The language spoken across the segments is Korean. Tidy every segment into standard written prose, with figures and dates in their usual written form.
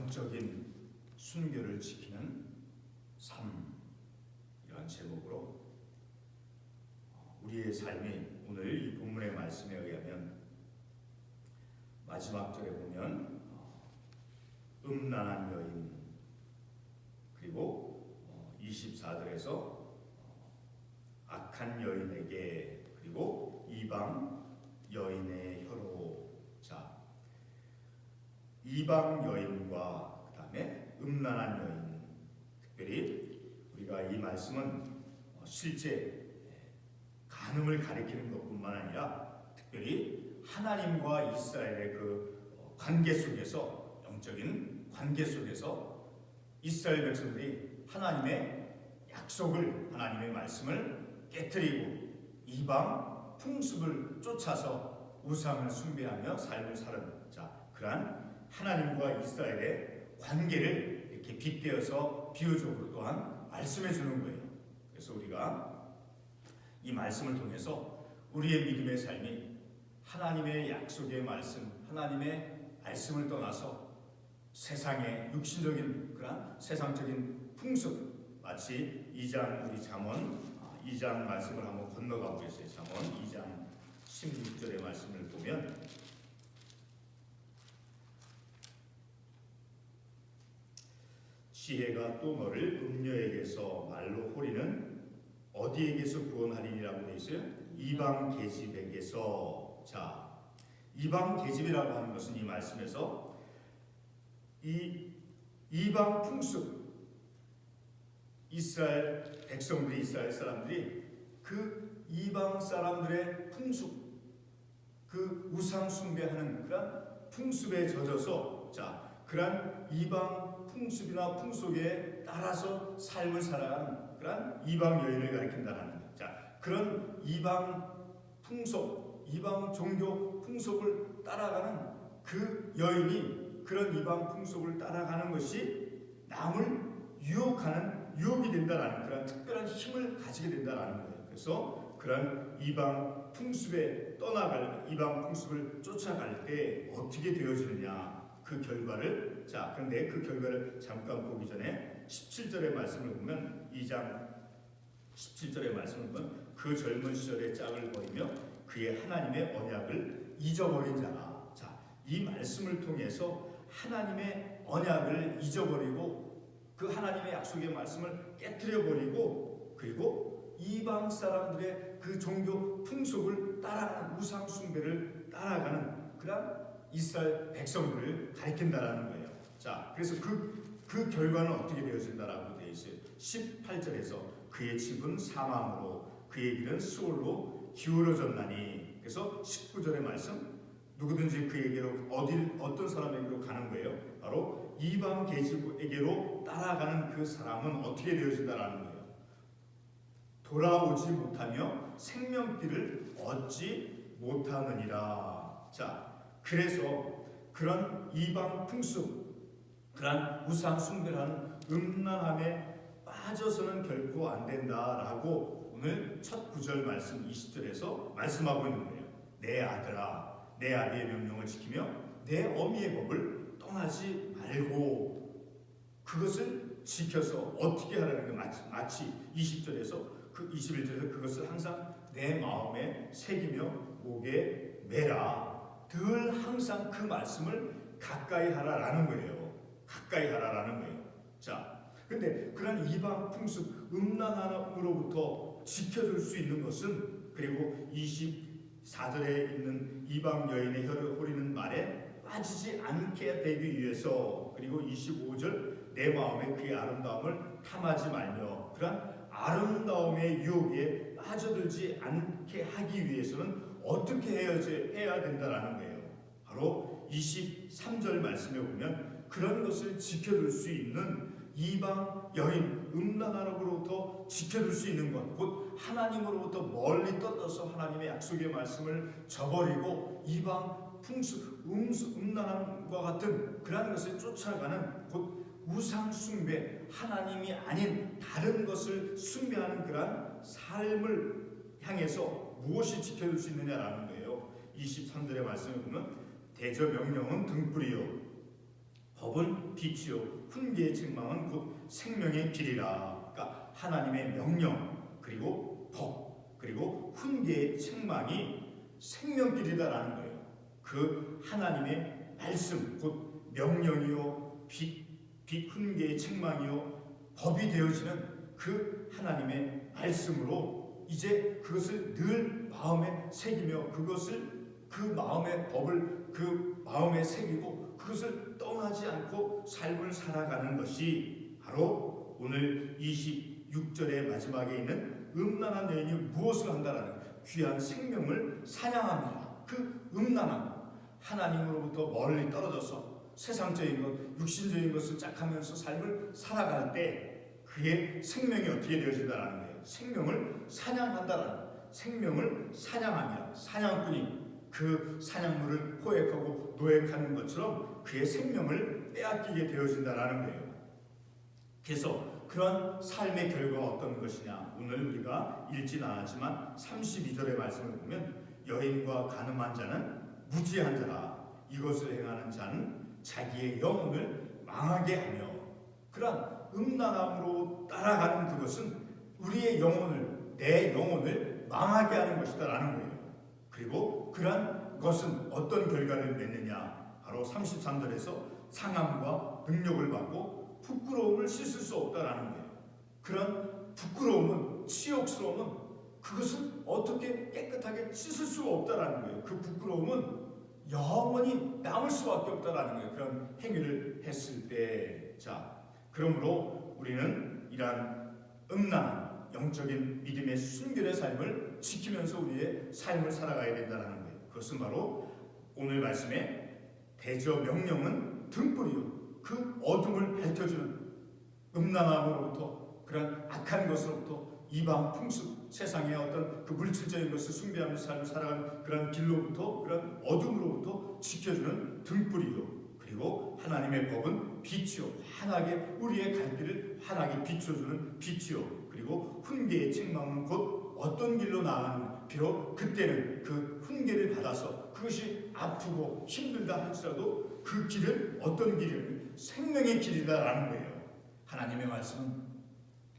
영적인 순교를 지키는 삶, 이런 제목으로 우리의 삶이 오늘 이 본문의 말씀에 의하면 마지막 절에 보면 음란한 여인, 그리고 24절에서 악한 여인에게, 그리고 이방 여인의 혀로. 자, 이방 여인과 그 다음에 음란한 여인, 특별히 우리가 이 말씀은 실제 간음을 가리키는 것뿐만 아니라 특별히 하나님과 이스라엘의 그 관계 속에서, 영적인 관계 속에서 이스라엘 백성들이 하나님의 약속을, 하나님의 말씀을 깨뜨리고 이방 풍습을 쫓아서 우상을 숭배하며 삶을 사는, 자, 그러한 하나님과 이스라엘의 관계를 이렇게 빗대어서 비유적으로 또한 말씀해 주는 거예요. 그래서 우리가 이 말씀을 통해서 우리의 믿음의 삶이 하나님의 약속의 말씀, 하나님의 말씀을 떠나서 세상의 육신적인 그런 세상적인 풍습, 마치 2장, 우리 잠언 2장 말씀을 한번 건너가 보겠어요. 잠언 2장 16절의 말씀을 보면 지혜가 또 너를 음녀에게서 말로 호리는 어디에게서 구원하리니라고 되어 있어요? 이방 계집에게서. 자, 이방 계집이라고 하는 것은 이 말씀에서 이 이방 풍습, 이스라엘 백성들이, 이스라엘 사람들이 그 이방 사람들의 풍습, 그 우상 숭배하는 그런 풍습에 젖어서, 자, 그런 이방 풍습이나 풍속에 따라서 삶을 살아가는 그런 이방 여인을 가리킨다는 거예요. 자, 그런 이방 풍속, 이방 종교 풍속을 따라가는 그 여인이 그런 이방 풍속을 따라가는 것이 남을 유혹하는 유혹이 된다라는 그런 특별한 힘을 가지게 된다라는 거예요. 그래서 그런 이방 풍습에 떠나갈, 이방 풍습을 쫓아갈 때 어떻게 되어지느냐, 그 결과를, 자, 그런데 그 결과를 잠깐 보기 전에 17절의 말씀을 보면, 2장 17절의 말씀을 보면 그 젊은 시절의 짝을 버리며 그의 하나님의 언약을 잊어버린 자라. 자, 이 말씀을 통해서 하나님의 언약을 잊어버리고 그 하나님의 약속의 말씀을 깨뜨려버리고, 그리고 이방 사람들의 그 종교 풍속을 따라가는, 우상 숭배를 따라가는 그런 이스라엘 백성들을 가리킨다라는 거예요. 자, 그래서 그 결과는 어떻게 되어진다라고 되어 있어요. 18절에서 그의 집은 사망으로 그의 길은 수월로 기울어졌나니. 그래서 19절의 말씀, 누구든지 그에게로 어떤 사람에게로 가는 거예요. 바로 이방 계집에게로 따라가는 그 사람은 어떻게 되어진다라는 거예요. 돌아오지 못하며 생명길을 얻지 못하느니라. 자, 그래서 그런 이방 풍습, 그런 우상 숭배라는 음란함에 빠져서는 결코 안 된다라고 오늘 첫 9절 말씀 20절에서 말씀하고 있는 거예요. 내 아들아, 내 아비의 명령을 지키며 내 어미의 법을 떠나지 말고 그것을 지켜서 어떻게 하라는 게 마치 20절에서 그 21절에서 그것을 항상 내 마음에 새기며 목에 매라. 늘 항상 그 말씀을 가까이 하라라는 거예요. 가까이 하라라는 거예요. 자, 근데 그런 이방 풍습, 음란함으로부터 지켜줄 수 있는 것은, 그리고 24절에 있는 이방 여인의 혀를 호리는 말에 빠지지 않게 되기 위해서, 그리고 25절 내 마음에 그의 아름다움을 탐하지 말며 그런 아름다움의 유혹에 빠져들지 않게 하기 위해서는 어떻게 해야 된다라는 거예요. 바로 23절 말씀에 보면 그런 것을 지켜줄 수 있는 이방 여인, 음란함으로부터 지켜줄 수 있는 것, 곧 하나님으로부터 멀리 떨어져서 하나님의 약속의 말씀을 저버리고 이방 풍습, 음란함과 같은 그런 것을 쫓아가는, 곧 우상 숭배, 하나님이 아닌 다른 것을 숭배하는 그러한 삶을 향해서 무엇이 지켜줄 수 있느냐라는 거예요. 23절의 말씀을 보면 대저 명령은 등불이요 법은 빛이요 훈계의 책망은 곧 생명의 길이라. 그러니까 하나님의 명령 그리고 법 그리고 훈계의 책망이 생명길이다라는 거예요. 그 하나님의 말씀 곧 명령이요 빛 훈계의 책망이요 법이 되어지는 그 하나님의 말씀으로 이제 그것을 늘 마음에 새기며 그것을 그 마음의 법을 그 마음에 새기고 그것을 떠나지 않고 삶을 살아가는 것이 바로 오늘 26절의 마지막에 있는 음란한 여인이 무엇을 한다라는 귀한 생명을 사냥합니다. 그 음란함 하나님으로부터 멀리 떨어져서 세상적인 것, 육신적인 것을 짝하면서 삶을 살아갈 때 그의 생명이 어떻게 되어진다라는 거예요. 생명을 사냥한다라는 거예요. 생명을 사냥합니다. 사냥꾼이 그 사냥물을 포획하고 노획하는 것처럼 그의 생명을 빼앗기게 되어진다라는 거예요. 그래서 그런 삶의 결과가 어떤 것이냐, 오늘 우리가 읽진 않았지만 32절의 말씀을 보면 여인과 가늠한 자는 무지한 자라. 이것을 행하는 자는 자기의 영혼을 망하게 하며. 그런 음란함으로 따라가는 그것은 우리의 영혼을, 내 영혼을 망하게 하는 것이다라는 거예요. 그리고 그런 것은 어떤 결과를 맺느냐, 바로 33절에서 상함과 능력을 받고 부끄러움을 씻을 수 없다라는 거예요. 그런 부끄러움은, 치욕스러움은 그것을 어떻게 깨끗하게 씻을 수가 없다라는 거예요. 그 부끄러움은 영원히 남을 수밖에 없다라는 거예요. 그런 행위를 했을 때. 자, 그러므로 우리는 이러한 음란한 영적인 믿음의 순결의 삶을 지키면서 우리의 삶을 살아가야 된다는 거예요. 그것은 바로 오늘 말씀에 대저 명령은 등불이요 그 어둠을 밝혀주는 음란함으로부터 그런 악한 것으로부터 이방 풍습 세상의 어떤 그 물질적인 것을 숭배하면서 삶을 살아가는 그런 길로부터 그런 어둠으로부터 지켜주는 등불이요 그리고 하나님의 법은 빛이요 환하게 우리의 갈 길을 환하게 비춰주는 빛이요 그리고 훈계의 책망은 곧 어떤 길로 나아가는 비록 그때는 그 훈계를 받아서 그것이 아프고 힘들다 할지라도 그 길은 어떤 길이냐면 생명의 길이다라는 거예요. 하나님의 말씀은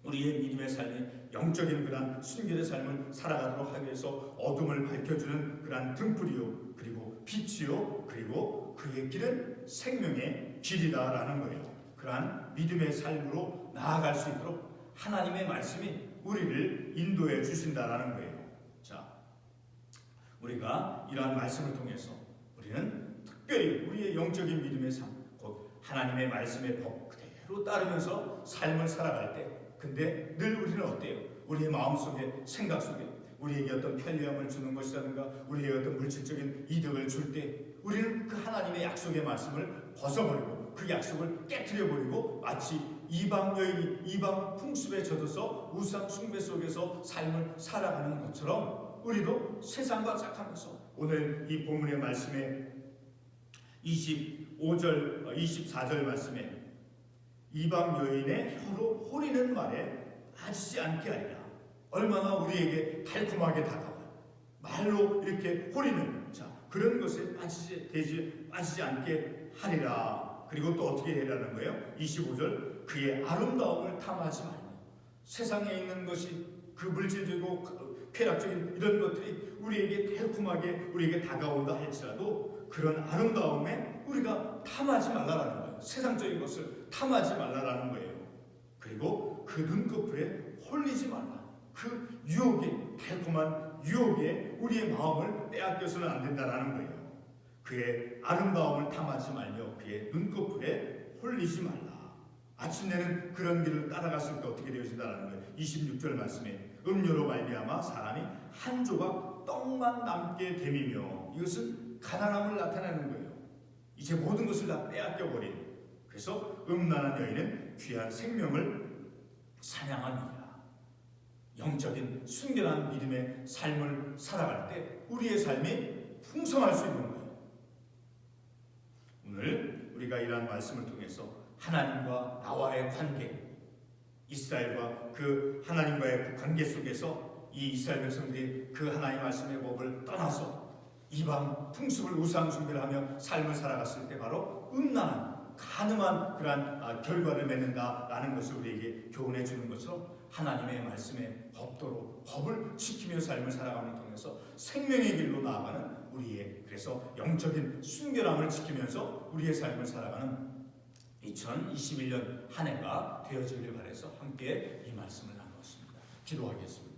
우리의 믿음의 삶이 영적인 그런 순결의 삶을 살아가도록 하기 위해서 어둠을 밝혀주는 그런 등불이요 그리고 빛이요 그리고 그의 길은 생명의 길이다라는 거예요. 그러한 믿음의 삶으로 나아갈 수 있도록 하나님의 말씀이 우리를 인도해 주신다라는 거예요. 자, 우리가 이러한 말씀을 통해서 우리는 특별히 우리의 영적인 믿음의 삶, 곧 하나님의 말씀의 법 그대로 따르면서 삶을 살아갈 때, 근데 늘 우리는 어때요? 우리의 마음속에, 생각 속에 우리에게 어떤 편리함을 주는 것이라든가 우리에게 어떤 물질적인 이득을 줄 때 우리는 그 하나님의 약속의 말씀을 벗어버리고 그 약속을 깨트려버리고 마치 이방 여인이 이방 풍습에 젖어서 우상 숭배 속에서 삶을 살아가는 것처럼 우리도 세상과 짝하면서 오늘 이 본문의 말씀에 25절, 24절 말씀에 이방 여인의 혀로 호리는 말에 빠지지 않게 하리라. 얼마나 우리에게 달콤하게 다가와요. 말로 이렇게 호리는 자 그런 것에 빠지지 않게 하리라. 그리고 또 어떻게 해라는 거예요? 25절 그의 아름다움을 탐하지 말고 세상에 있는 것이 그 물질적이고 쾌락적인 이런 것들이 우리에게 달콤하게 우리에게 다가온다 할지라도 그런 아름다움에 우리가 탐하지 말라라는 거예요. 세상적인 것을 탐하지 말라라는 거예요. 그리고 그 눈꺼풀에 홀리지 말라. 그 유혹에 달콤한 유혹에 우리의 마음을 빼앗겨서는 안 된다라는 거예요. 그의 아름다움을 탐하지 말며 그의 눈꺼풀에 홀리지 말라. 아침내는 그런 길을 따라갔을 때 어떻게 되어진다라는 거예요. 26절 말씀에 음료로 말미암아 사람이 한 조각 떡만 남게 됨이며 이것은 가난함을 나타내는 거예요. 이제 모든 것을 다 빼앗겨버린. 그래서 음란한 여인은 귀한 생명을 사냥합니다. 영적인 순결한 믿음의 삶을 살아갈 때 우리의 삶이 풍성할 수 있는 거예요. 오늘 우리가 이러한 말씀을 통해서 하나님과 나와의 관계, 이스라엘과 그 하나님과의 그 관계 속에서 이 이스라엘 백성들이 그 하나님 말씀의 법을 떠나서 이방 풍습을 우상 숭배를 하며 삶을 살아갔을 때 바로 음란한 가늠한 그러한 결과를 맺는다라는 것을 우리에게 교훈해 주는 것처럼 하나님의 말씀의 법도로 법을 지키며 삶을 살아감을 통해서 생명의 길로 나아가는 우리의 그래서 영적인 순결함을 지키면서 우리의 삶을 살아가는 2021년 한 해가 되어지기를 바라서 함께 이 말씀을 나누었습니다. 기도하겠습니다.